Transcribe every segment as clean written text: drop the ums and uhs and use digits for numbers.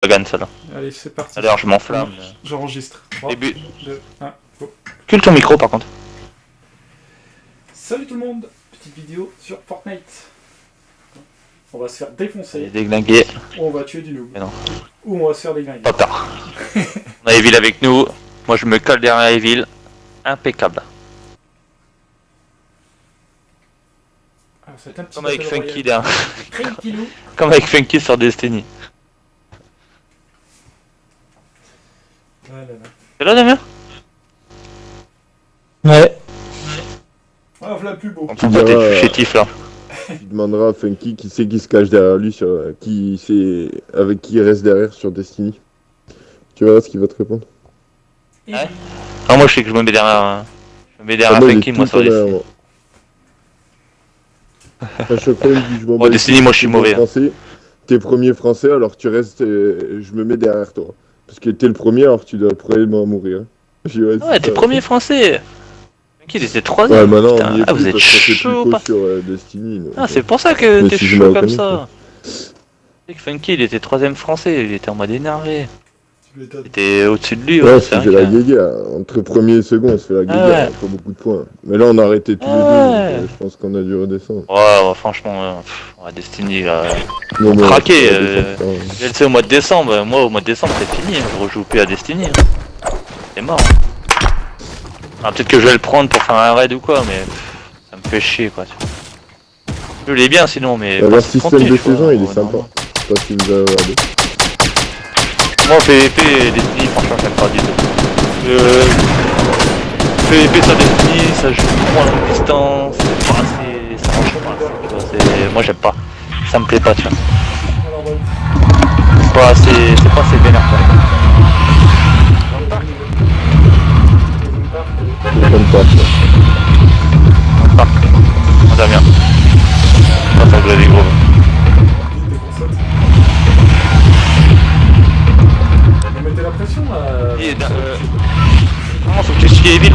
Je gagne celle-là. Allez, c'est parti. Alors je m'enflamme. J'enregistre. 3, Début. 2, 1, go. Cule ton micro par contre. Salut tout le monde. Petite vidéo sur Fortnite. On va se faire défoncer. Déglinguer. Ou on va tuer du noob. Mais non. Ou on va se faire déglinguer. Pas tard. On a Evil avec nous. Moi je me colle derrière Evil. Impeccable. Ah, c'est un petit Comme avec battle Funky royale. derrière. Tranquillou. Comme avec Funky sur Destiny. Ah là là. C'est là Damien? Ouais. Ah, voilà plus beau. On peut pas t'es chétif là. Tu demanderas à Funky qui c'est qui se cache derrière lui, qui c'est avec qui il reste derrière sur Destiny. Tu verras ce qu'il va te répondre. Ouais. Ah moi je sais que je me mets derrière. Je me mets derrière moi, il est Funky tout moi le sur temps derrière Destiny. moi. À chaque fois il me dit je m'en Oh, Destiny, moi, je suis mauvais, hein. Français. T'es premier français alors tu restes, je me mets derrière toi. Parce que t'es le premier alors tu dois probablement mourir. Je dis, ouais, Ouais, t'es premier français. Funky il était troisième. Ouais, maintenant Putain. on y est Ah vous plus êtes parce qu'on fait plus chaud co pas. sur Destiny. Donc, Ah c'est pour ça que Mais t'es si je chaud me comme reconnais, ça. C'est que Funky il était troisième français, il était en mode énervé. Tu m'étonnes. T'étais au-dessus de lui, Ouais, ouais, c'est c'est fait vrai la que... guéguerre. Entre premier et second, on se fait la guéguerre, ouais. pas beaucoup de points. Mais là, on a arrêté tous les deux, donc je pense qu'on a dû redescendre. Ouais, franchement, ouais, Destiny, Non, mais craqué, on va redescendre, ça. je le sais au mois de décembre. Moi, au mois de décembre, c'est fini, hein. Je rejoue plus à Destiny. C'est mort. Ah, peut-être que je vais le prendre pour faire un raid ou quoi, mais ça me fait chier, quoi. Je l'ai bien sinon, mais... Leur pas système contenu, de tu vois, saison, il est ouais, sympa. non. Je sais pas si vous avez regardé. Moi, PvP et Destiny, franchement, j'aime pas du tout. PvP sur Destiny, ça joue trop à longue distance, c'est pas assez... ça marche pas, tu vois, moi, j'aime pas. Ça me plaît pas, tu vois. Alors, bon. C'est pas assez vénère, quoi. C'est comme ça. Parfait. On va bien. On va s'engler les gros. Vous mettez la pression là. Non, faut que tu suives Evil.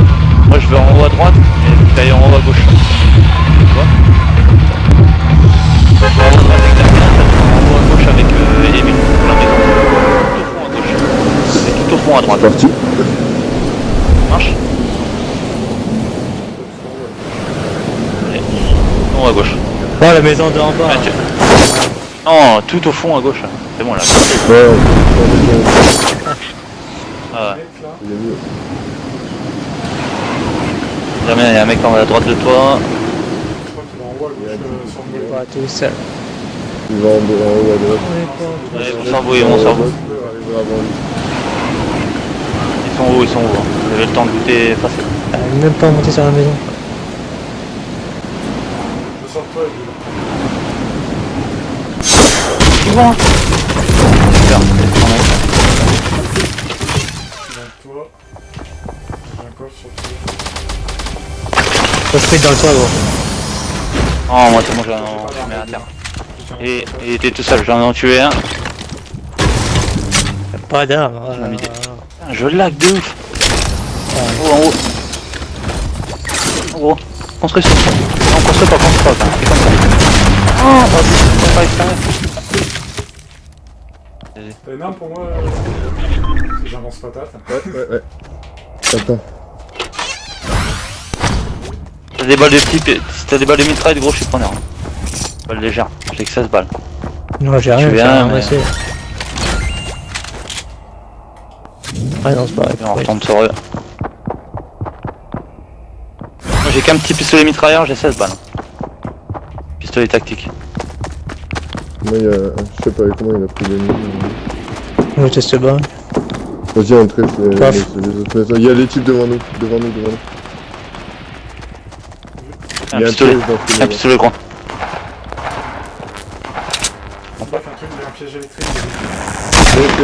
Moi je vais en haut à droite et d'ailleurs en haut à gauche. Tu vois? En haut à droite avec Damien, en haut à gauche avec Evil pour la maison. Tout au fond à gauche. Et tout au fond à droite. Parti. Ça marche? Allez. En haut à gauche. Oh, la maison de en bas. Ouais, non, tout au fond à gauche. C'est bon là. Ouais, Ah ouais. Mec, là. il est mieux. Damien, il y a un mec en haut à droite de toi. Je crois qu'il est en haut à gauche sur le volet. Pas tout seul. Il va en haut à droite. Allez, mon cerveau et mon cerveau. Il arrivera avant lui. Ils sont hauts, ils sont hauts. Vous avez le temps de looter facile. Elle est même pas monté sur la maison. Je sors toi, Evil. Super, Donc toi. J'ai un coffre sur toi. Faut se dans le toit, gros. Oh, moi c'est bon, je mets à terre. Et il était tout seul, j'en ai tué un. Pas d'armes. Oh là mis là. Putain, je lag de ouf. En haut, en haut. En gros, construction. Non, construis pas, attends, fais comme ça. Oh, vas-y, pas extérieur. T'as une arme pour moi si j'avance patate. Ouais. Attends. T'as des balles de type, si t'as des balles de mitraille, gros, je suis preneur. Balles légères, j'ai que 16 balles. Non, j'ai rien, Tu j'ai viens, rien mais- ramassé. Ah non, c'est pas Et on vrai. retombe sur eux. Moi j'ai qu'un petit pistolet mitrailleur, j'ai 16 balles. Pistolet tactique. Moi, il y a... Je sais pas comment il a pris les mines. On va tester bas. Vas-y, entrez, c'est Paf. les autres maisons. Il y a les types devant nous. Un Il y a pistolet, piège dans ces un maisons. pistolet grand. On va faire un truc, il y a un piège électrique. Ok,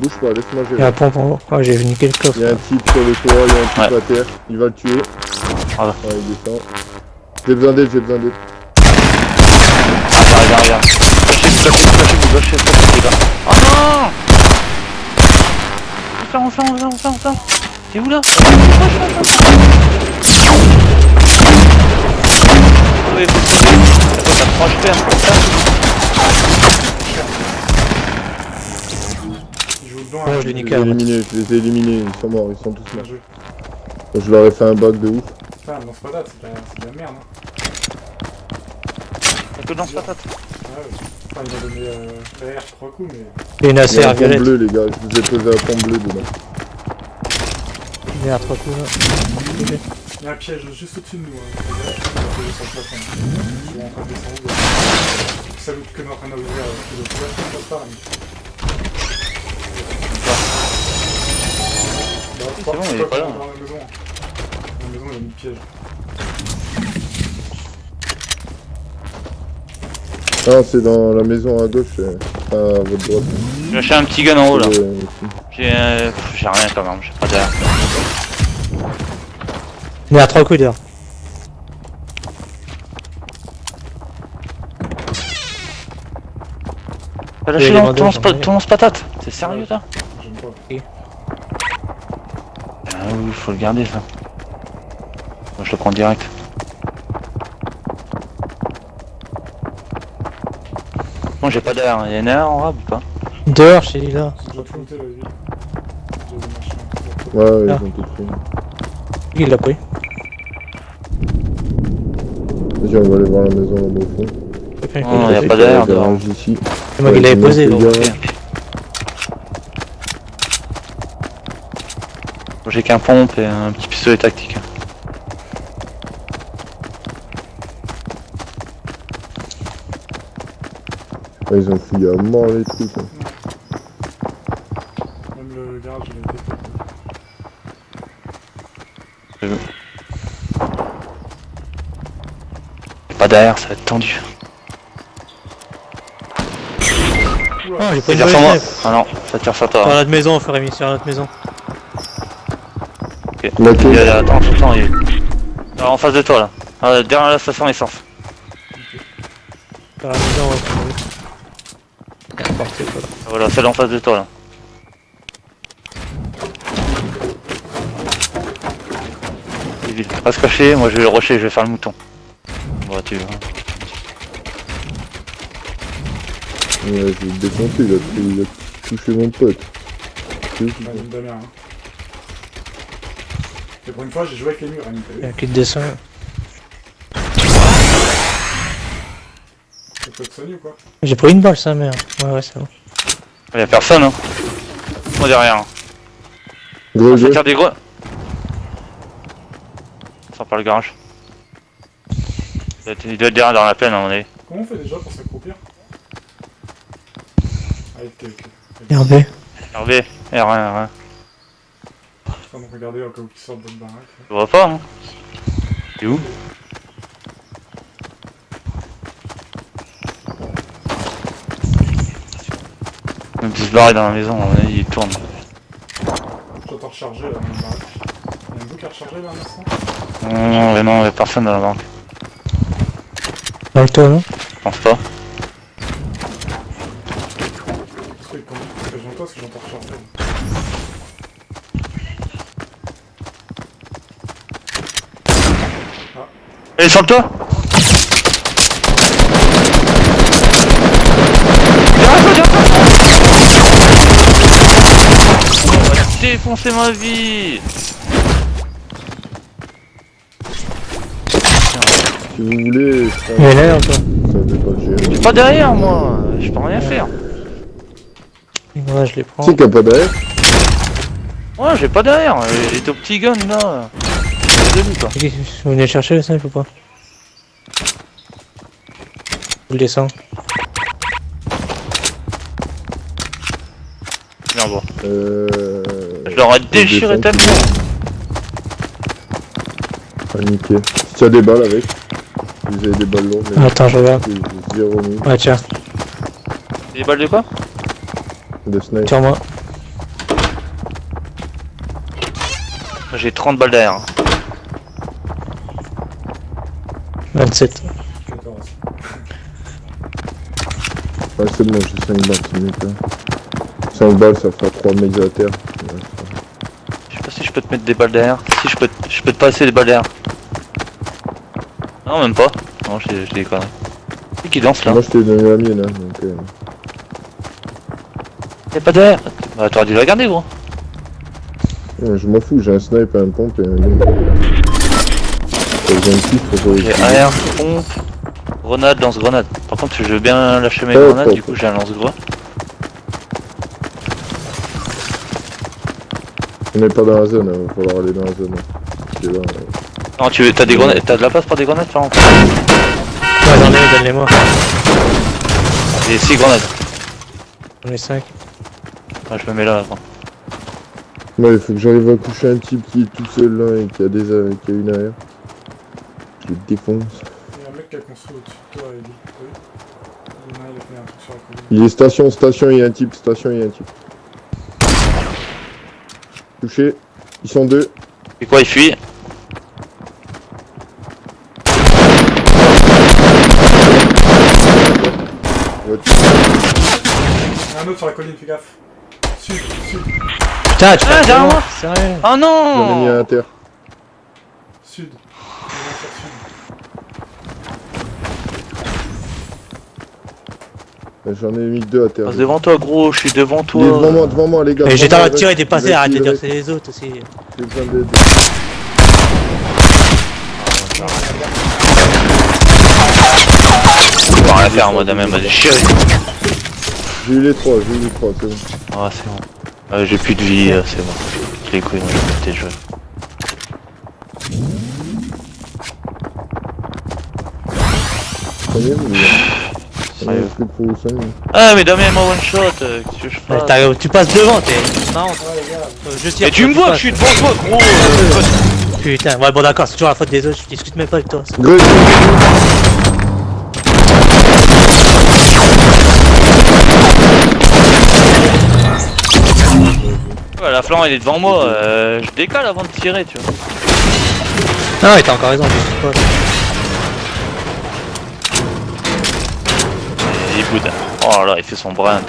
bouge pas, laisse-moi Il y a un gérer. pompe en haut. Oh, j'ai venu quel coffre. Il y a un type sur le toit, il y a un type à terre, il va le tuer. Voilà. Ouais, il descend. J'ai besoin d'aide. Ah, regarde. Lâchez, les gars. Oh non! On fait. T'es où là? Oui, faut se sauver. T'as 3 HP, un peu de ça. bidon. Ouais, je l'ai niqué. Je les ai éliminés, ils sont morts, ils sont tous Bien morts. joué. Je leur ai fait un bug de ouf. Putain, lance patate, c'est de la merde. Hein. Y'a que dans ce patate. Ouais, ouais. Enfin, il m'a donné derrière 3 coups, mais. Il y a une Il y a ACR un pont violette. bleu, les gars, je vous ai posé un pont bleu dedans. Il y a 3 coups là. Il y a un piège juste au-dessus de nous. Hein. On va poser sur le plafond. Je suis en train de descendre. Ça look que nous en train d'ouvrir le plafond, ça passe pas. C'est bon, il est pas là. Dans la maison. Dans la maison, il y a mis le piège. Non, c'est dans la maison à gauche, à votre droite. J'ai lâché un petit gun en haut là. Euh, J'ai rien quand même, j'ai pas d'air. Il y a 3 coups d'air. T'as lâché Et ton les ton lance-patate. C'est sérieux ça? J'aime pas. Ah oui, faut le garder ça. Moi je le prends direct. Bon, j'ai pas d'air, il y en a un en rab ou pas? Dehors, chez lui là. C'est déjà flouté la ville. J'ai des machins. Ouais, ils Ah. ont tout pris. Il l'a pris. Vas-y, on va aller voir la maison là-bas au fond. Non, y a C'est pas qu'il y a d'air un dehors. garage ici. C'est moi qui l'avais posé donc. donc. J'ai qu'un pompe et un petit pistolet tactique. Ah, ils ont fouillé à mort les trucs. Hein. Même le garage, il a été fait. Pas d'air, ça va être tendu. Ah, j'ai pas Ça une tire bonne sur moi. snipe. Ah non, ça tire sur Sur toi. notre maison, frère Rémi, sur notre maison. Ok. Laquelle Attends, tout le temps il est. Alors, en face de toi là. Ah, derrière la station essence. Sur la maison, ouais. N'importe quoi. Voilà, celle en face de toi là. C'est vite. Reste caché, moi je vais le rusher, je vais faire le mouton. Bon, tu vois. Ouais, j'ai défoncé, il a touché mon pote. Ouais, une damère, hein. Et pour une fois, j'ai joué avec les murs, Annie, Il y t'as a vu? qui descend. Ça peut être Sony ou quoi? J'ai pris une balle, sa mère. Ouais, ouais, c'est bon. Y'a personne hein. Moi derrière. Hein. Gros, Ça gros. tire des gros. Ça par le garage. Il doit être derrière dans la plaine à mon avis. Comment on fait déjà pour s'accroupir? Ah, ok. RB. RB, R1, R1. Putain, donc regardez au cas où ils sortent de notre baraque. Je vois pas hein. C'est où? Même s'il se barre dans la maison, à mon avis il tourne. J'entends recharger là dans la baraque. Y'a un bout qui a rechargé là à l'instant? Non, y'a personne dans la banque. Dans le toit, non? Je pense pas. Parce que j'entends, parce que j'entends recharger. Elle est sur le toit. On va défoncer ma vie. Si vous voulez, Il est là, encore. ça fait pas le gérer. J'ai pas derrière moi, je peux rien faire. Ouais, je les prends. C'est qu'il n'y a pas derrière. Ouais, j'ai pas derrière, j'étais au petit gun là. Au début quoi. Vous venez chercher le snipe ou pas? Je le descends. Viens voir. Je Je leur ai déchiré tellement. Ah, nickel. Si tu as des balles avec, vous avez des balles lourdes. mais Attends, je regarde. c'est 0 000 Ouais, tiens, Des balles de quoi? de snipe. tire-moi. J'ai 30 balles derrière. Hein. 27. 14. Ah, c'est bon, j'ai 5 balles, c'est mieux que là. 5 balles, ça fera 3 mégas à terre. Ouais, Je sais pas si je peux te mettre des balles derrière. Si je peux te passer des balles derrière. Non même pas. Non j'ai des conneries. C'est qui danse là? moi, je t'ai donné la mienne, hein, donc... Y'a pas derrière. Bah t'aurais dû la garder gros. Ouais, je m'en fous, j'ai un snipe, un pompe et un gun. J'ai besoin de titre pour J'ai AR, pompe, grenade, lance-grenade. Par contre je veux bien lâcher mes Oh, grenades, oh. du coup j'ai un lance-grenade. On n'est pas dans la zone, il va falloir aller dans la zone. Parce que là, Non t'as des grenades, t'as de la place pour des grenades par exemple? Ouais, j'en ai, donne-les-moi. J'ai 6 grenades. J'en ai 5. Ah, je me mets là avant. ouais, il faut que j'arrive à coucher un type qui est tout seul là et qui a, qui a une arrière. Je le défonce. Il y a un mec qui a construit au-dessus de toi, Ellie. Oui. Il y en a un, il a fait un truc sur la colline. Il est station, station, il y a un type, station, il y a un type. Touché. Ils sont deux. Et quoi il fuit? Il Voiture. y a un autre sur la colline, fais gaffe. Sud, sud, Putain, tu Ah, fais derrière moi. Sérieux? Oh J'en ai mis un non! à terre. sud. Il y en a un sur sud. J'en ai mis deux à terre. Passe devant toi gros, je suis devant Il est toi. devant moi les gars. Mais j'étais en train de tirer, des t'es passé, arrête de dire que c'est les autres aussi. J'ai besoin d'aide. Je peux rien faire moi Damien m'a déchiré. J'ai eu les trois, c'est bon. Ah c'est bon. J'ai plus de vie, c'est bon. Je les couilles, moi je vais péter le jeu. Combien vous Sérieux. plus pour vous ça, Ah mais Damien m'a one shot, qu'est-ce que je Ouais, fais? tu passes devant, t'es marrant. Ouais, les gars. Je tire. Mais tu me vois que je suis devant toi gros. Putain, ouais, bon, d'accord, c'est toujours la faute des autres, je discute même pas avec toi. Greg, Ouais, la flanc il est devant moi, je décale avant de tirer tu vois. Ah ouais, t'as encore raison, je discute pas. Il est good. Oh là là, il fait son brin.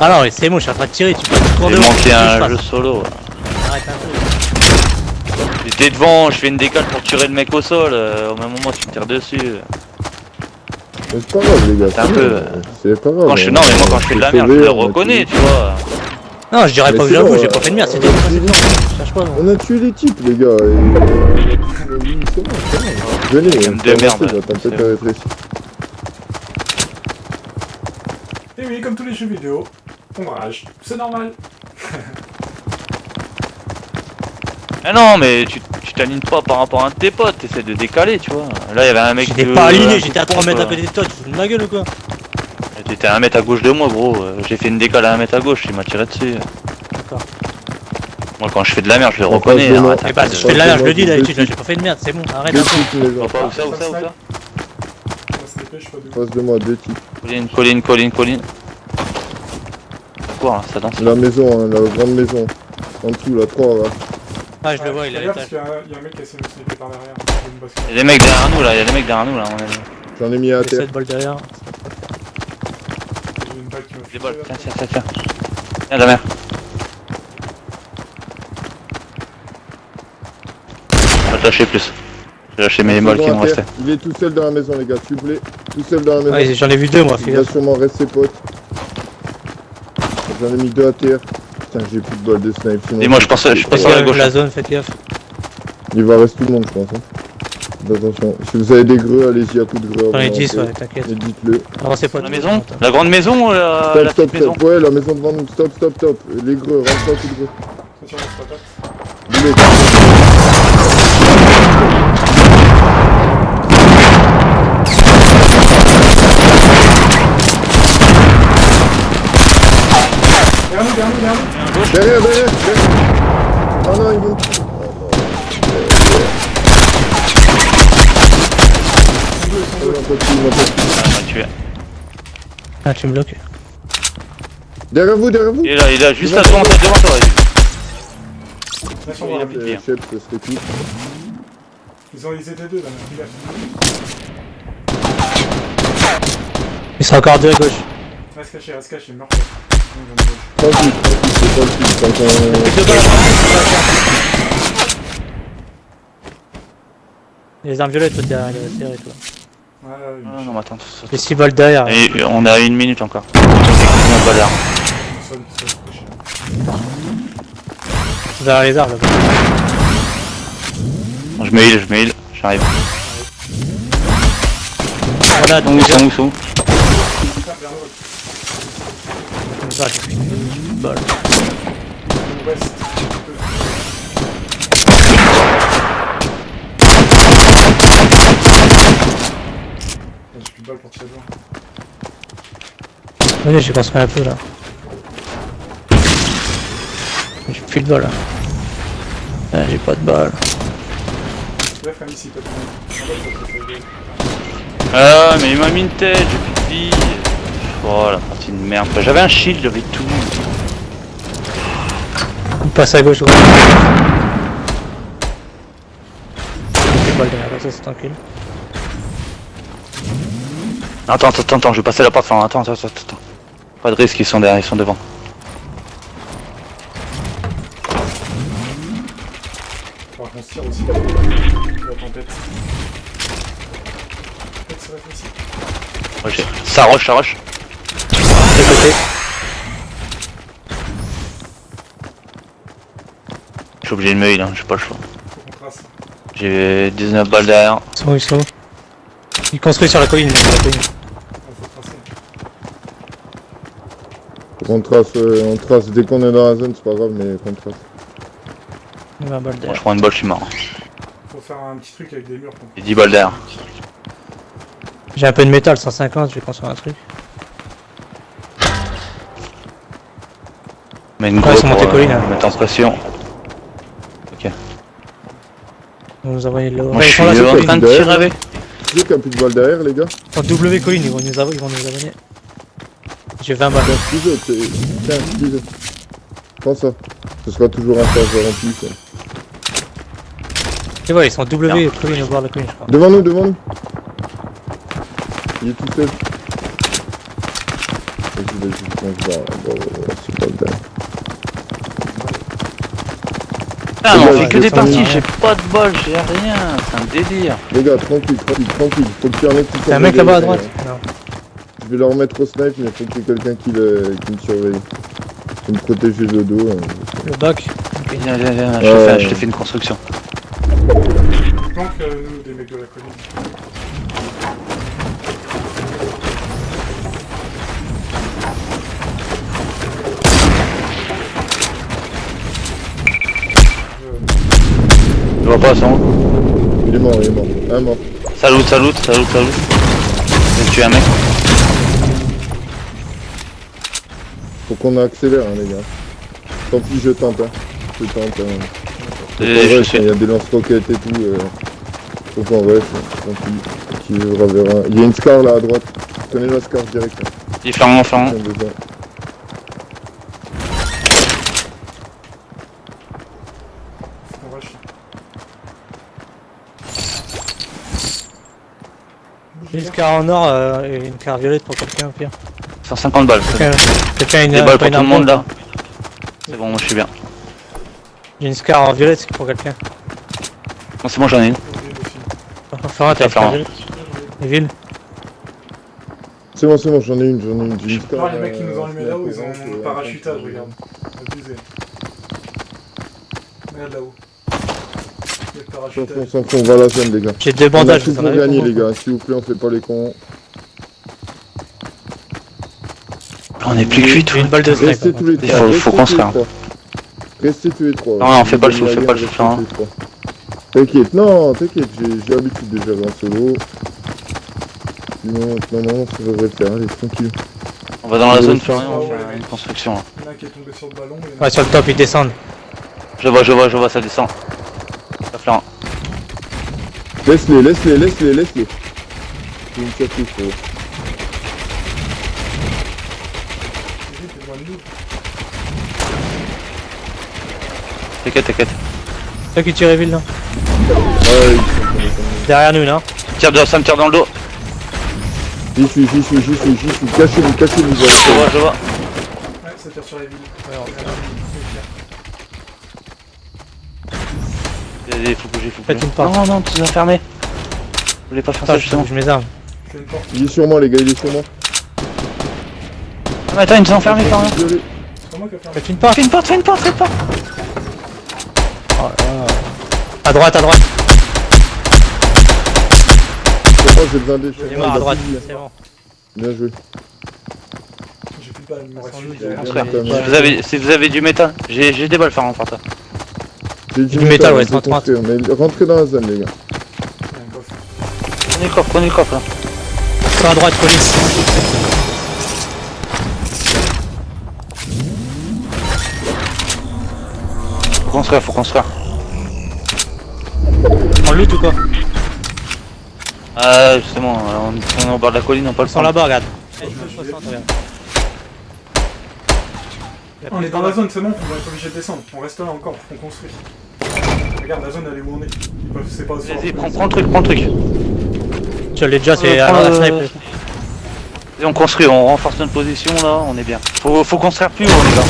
Ah non, mais c'est bon, je suis en train de tirer, tu cours J'ai devant. manqué je un passe. jeu solo. Arrête un peu. J'étais devant, je fais une décale pour tirer le mec au sol, au même moment tu me tires dessus. mais c'est pas grave les gars. C'est un peu, C'est pas grave. Non, non mais moi quand je fais de la merde, je le reconnais tu vois. Non, je dirais Mais pas que c'est j'avoue, bon, j'ai pas fait de merde, c'est des je cherche pas. On a tué les types les gars. Oui, c'est bon, c'est bon. Venez, Comme on de peut avancer, merde, là, t'as c'est peut-être à rétrécir. Et oui, comme tous les jeux vidéo, on rage. C'est normal. Ah non mais tu t'alignes pas par rapport à un de tes potes, t'essaies de décaler tu vois. Là il y avait un mec J'étais de- pas aligné, un j'étais à coup de 3 mètres à pompe, côté de toi, tu te fous de ma gueule ou quoi? T'étais à 1 mètre à gauche de moi gros, j'ai fait une décale à 1 mètre à gauche, il m'a tiré dessus. D'accord. Moi quand je fais de la merde je le On reconnais, passe de arrête. moi. Eh bah, je fais de la merde, je le dis d'habitude, là, j'ai pas fait de merde, c'est bon, arrête Deux un peu. types les gars. Où ça, où ça, où ça? On va se dépêcher, je sais pas d'où. Face de moi, deux types. Colline. C'est quoi hein, ça danse? La maison, hein, la grande maison. En dessous, la 3 là. Ah, je le vois, il est à Regarde, parce l'étage. qu'il y a un mec qui essaie de me sniper par derrière. Il y a une basket. Il y a des mecs derrière nous là, à mon avis. J'en ai mis un à J'ai terre. 7 balles derrière. J'ai une balle qui m'a fait Des balles, tirer. tiens. Viens Damien. Je vais te lâcher plus. J'ai lâché mes balles qui Maison m'ont à terre. resté. Il est tout seul dans la maison les gars, s'il vous plaît. Tout seul dans la maison. Ouais, j'en ai vu 2 moi, Il fais va gaffe. sûrement rester ses potes. J'en ai mis deux à terre. Putain, j'ai plus de balles de snipe. Sinon Et moi je pense à Faites la gaffe, gauche. la zone, faites gaffe. Il va rester tout le monde, je pense. Hein. Faites attention. Si vous avez des greux, allez-y à coup de greux. J'en ai avant 10, d'entrer. ouais, t'inquiète. Et dites-le. Non, c'est pas La tout. maison? La grande maison ou la Stop, petite maison? stop. Ouais, la maison devant nous. Stop. Les greux, rentre à coup de greux. Attention, on se patate. Boulet. Derrière nous. Derrière. Oh non, ils vont. Ils sont deux. Il m'a pas tué. Ah, il m'a tué. Ah, tu me bloques. Derrière vous. Il est là, juste là devant toi. Là, sur Il moi. a plus de vie. Chef, ça serait cool. Ils étaient deux là, fais gaffe. Ils sont encore 2 à gauche. Reste caché, meurs pas. Ils vont de gauche. Tranquille, c'est pas le truc. Tant qu'on- Fais 2 balles à droite. Les armes violettes, toi, derrière, il est toi. Ouais, Ah non mais attends, Les 6 balles derrière. Et on a 1 minute encore. On va là. Sonne, caché. Derrière les arbres là-bas. Je me heal, j'arrive. Grenade, Où sont, où sont? Ah, vers l'ouest. Bah, j'ai pris une balle. Ouest. J'ai plus de balles pour tirer devant. Vas-y, j'ai construit un peu là. J'ai plus de balles là. Ah, j'ai pas de balles. Bref, Rami, s'il peut te mettre. Ah, mais il m'a mis une tête, j'ai plus de vie. Oh, la partie de merde. J'avais un shield, j'avais tout. Il passe à gauche, gros. J'ai pas le derrière, ça c'est tranquille. Attends, je vais passer la porte. Enfin, attends. Pas de risque, ils sont derrière, ils sont devant. Faudra qu'on se tire aussi. La tempête. Peut-être ça va être ici. Ouais, ça rush. De côté. Je suis obligé de me heal, hein, j'ai pas le choix. Faut qu'on trace. J'ai 19 balles derrière. Ils sont où? Ils construisent sur la colline, sur la colline. Faut tracer. On trace dès qu'on est dans la zone, c'est pas grave, mais qu'on trace. Il y a un balle Moi, je derrière. prends une balle, je suis mort. Faut faire un petit truc avec des murs. J'ai 10 balles derrière. J'ai un peu de métal, 150, je vais construire un truc. Mais une Ouais, grosse ils sont montés pour collines, hein. mettre en pression. On nous envoyer de l'eau. Moi, Ouais, je ils suis sont là, sur en colline. train de tirer avec. Tu sais qu'il n'y a plus de balles derrière, les gars? Ils sont W colline, ils vont nous abonner. J'ai 20 balles. Tiens, dis-le. Prends ça. Ce sera toujours un chargeur en plus. hein. Et ouais, ils sont W colline au bord de la colline, je crois. Devant nous. Il est tout seul. Vas-y, on se barre. Bon, c'est pas le temps. Ah, on Ouais, fait que des descends, parties, ouais. j'ai pas de bol, j'ai rien. C'est un délire. Les gars, tranquille. Faut qu'il y en ait qui C'est un mec là-bas à droite. surveillent. Non. Je vais leur mettre au snipe, mais il faut qu'il y ait quelqu'un qui me surveille. Pour me protéger le dos. Le bac. Viens, je te fais une construction. Planque nous des mecs de la colline. Je vois pas son. Il est mort. Un mort. Salut. J'ai tué un mec. Faut qu'on accélère, hein, les gars. Tant pis, je tente. Hein. Je tente. Je Il suis. y a des lance-roquettes et tout. Faut qu'on rush. Tant pis. Qui verra. Il y a une scar là à droite. Tu connais la scar direct. Hein. Différent. Tiens, dedans. Faut qu'on rush. J'ai une carte en or et une carte violette pour quelqu'un au pire. 150 balles. Quelqu'un a une Des balles pour pas tout une le monde arme. là. C'est bon, moi je suis bien. J'ai une scar en violette pour quelqu'un. Non, c'est bon, j'en ai une. Florent, t'as une Florent. carte violette. Les villes. C'est bon, j'en ai une. J'ai une scar. Non, les mecs qui nous ont allumé là-haut, ils ont un parachutage, regarde. Abusé. Regarde là-haut. Le On parachutage. s'en fout, on va à la zone, les gars. J'ai deux On a bandages, tout vous en pour avez gagner, pour les moi gars. S'il vous plaît, on fait pas les cons. On est plus que 8. J'ai une balle de sniper. Restez tous les Il trois. faut restez tous construire. les trois. Restez tous les trois. Non, on fait pas le Vous feu, gagnez fais la pas le guerre, feu, restez tous les trois. T'inquiète, non, t'inquiète, j'ai l'habitude de gérer en solo. Non, ça devrait le faire, allez, tranquille. On va dans la Je zone, vais faire faire rien, on ça, fait ouais. une construction. Là. Il y en a un qui est tombé sur le ballon. Et Ouais, sur le top, ils descendent. Je vois, ça descend. Ça Florent. Laisse-les. J'ai une surprise pour eux. t'es loin de nous. T'inquiète. C'est toi qui tire les villes là. Ouais, ils sont tombés. Derrière nous là. Ça me tire dans le dos. J'y suis. Cachez-vous. Je vois. Ouais, ça tire sur les villes. Il faut bouger. Faites une porte. Non, tu es enfermé. Je voulais pas faire ça Attends, je justement. bouge mes armes. Je fais une porte. Il est sur moi, les gars, il est sur moi. Ah, mais attends, il nous a enfermé, Florent. Désolé. C'est pas moi qui a fait un. Faites une porte. Fais une porte. Oh là. À droite, à droite. C'est bon, j'ai besoin des Il est mort à droite. C'est bon. Bien joué. J'ai plus de balles, il me reste Sans une doute, derrière. Construire. Ouais. Si vous avez du métal, j'ai des balles faire en ça. J'ai Du métal, ouais, je vais 30. construire, mais rentrez dans la zone, les gars. Ouais, un coffre. Prenez le coffre là. Sur à droite, Colis. Faut construire. On loot ou quoi? Ah justement, on est au bord de la colline, on peut le Ils sont prendre. là-bas, regarde. On est dans la zone, c'est bon, on va être obligé de descendre. On reste là encore, on construit. Regarde, la zone elle est où on est. C'est pas aussi. Vas-y, prends le truc. Tu l'as déjà, c'est prends à la le- snipe. Et on construit, on renforce notre position là, on est bien. Faut construire plus haut les gars.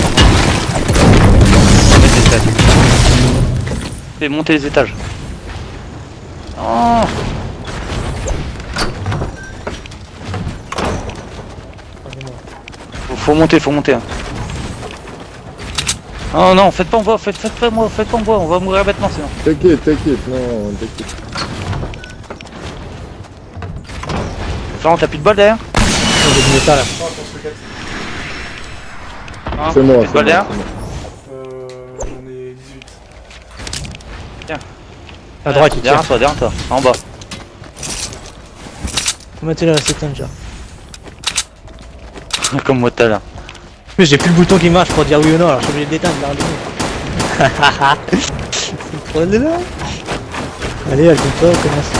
Mettre des étages. Fais monter les étages. Oh. Faut monter. Hein. Oh non, faites pas en bois, faites pas en bois, on va mourir bêtement sinon. T'inquiète, non, t'inquiète. Florent, t'as plus de balles derrière? J'ai du métal là. Ah, construit 4. Hein, C'est moi, plus de c'est balles derrière? moi. J'en ai 18. À droite, il tire. Derrière toi, en bas. Faut mettre là, c'est déjà. Comme moi tout à l'heure. En plus, j'ai plus le bouton qui marche pour dire oui ou non, alors je suis obligé de l'éteindre. C'est trop là. Allez, elle compte pas, commence.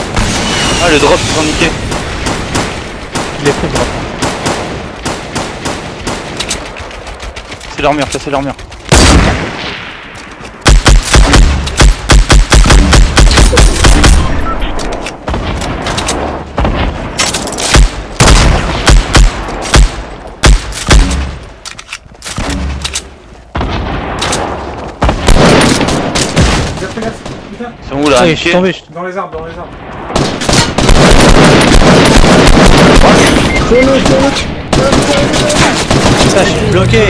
Ah le drop ils sont niqués. Je l'ai pris, le drop. Cassez leur mur. Gaffe, putain. Ils sont où là? Ah, je niqués suis tombé. Dans les arbres. Sur le Putain, je suis bloqué.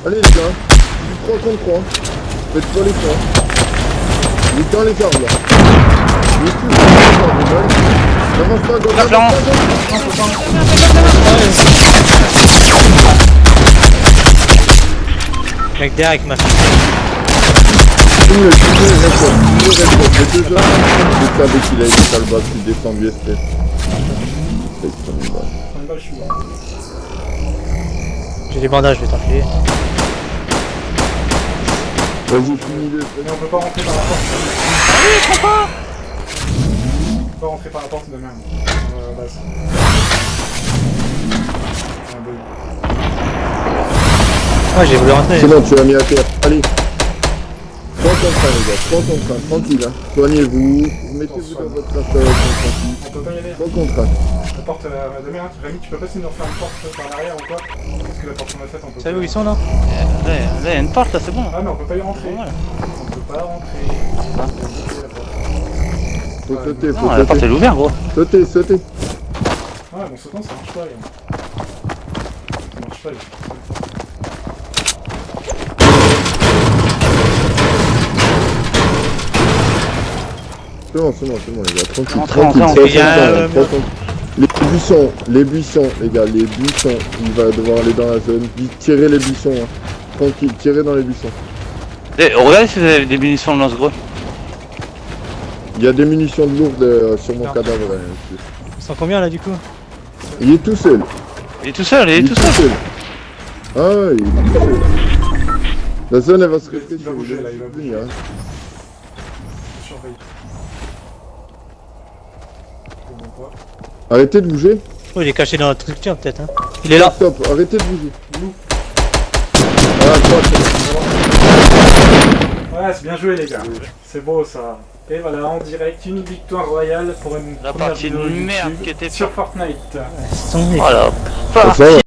Allez les gars, 3 contre 3. Faites pas les points. Il est dans les arbres là. Il est tous dans les arbres, les gars. N'avance pas, gauche, Ah, Florent. Mec derrière avec ma fille. Le deux jeunes, je savais qu'il allait faire le bas, il descend du ST. Une balle, je suis mort. J'ai des bandages, je vais t'enfiler. Vas-y, finis-le. Mais on peut pas rentrer par la porte. Allez, prends pas. On peut pas rentrer par la porte de merde. Base. Un bug. Ah, j'ai voulu rentrer. C'est bon, tu l'as mis à terre. Allez. 3 contre 1 les gars, 3 contre 1, tranquille hein. Soignez-vous, mettez-vous dans votre installation tranquille. On peut pas y aller. 3 contre 1. La porte de merde. Rémi, tu peux pas essayer de nous refaire une porte par l'arrière ou quoi? Parce que la porte qu'on a faite, on peut Vous savez pas. où ils sont là? Là, il y a une porte là, c'est bon. Ah, mais on peut pas y rentrer. Voilà. On peut pas rentrer. Faut sauter, faut Non, la porte sauter. elle est ouverte gros. Sautez, sautez. Ouais, bon, sautant, ça marche pas, les gars. Ça marche pas, les gars. C'est bon les gars, tranquille, Rentrez, tranquille, rentrez, il y a un mur. Les buissons, les gars, les buissons, il va devoir aller dans la zone, tirez les buissons, hein. Tranquille, tirez dans les buissons. Eh, regardez si vous avez des munitions de lance-gros. Il y a des munitions de lourdes sur mon Non. cadavre. Ils sont combien là du coup? Il est tout seul. Il est tout seul, Ah ouais, il est tout seul. La zone elle va se Il réfléchir. va bouger, là, il va bouger. Hein. Je surveille. Je vois pas. Arrêtez de bouger. Oh, il est caché dans la structure peut-être. Hein. Il est là. Stop, arrêtez de bouger. Nous. Ah, toi, Ouais, c'est bien joué, les gars. C'est beau, ça. Et voilà, en direct, une victoire royale pour une La première partie de vidéo merde YouTube qui était sur Fortnite. Ils sont... Voilà. ça va.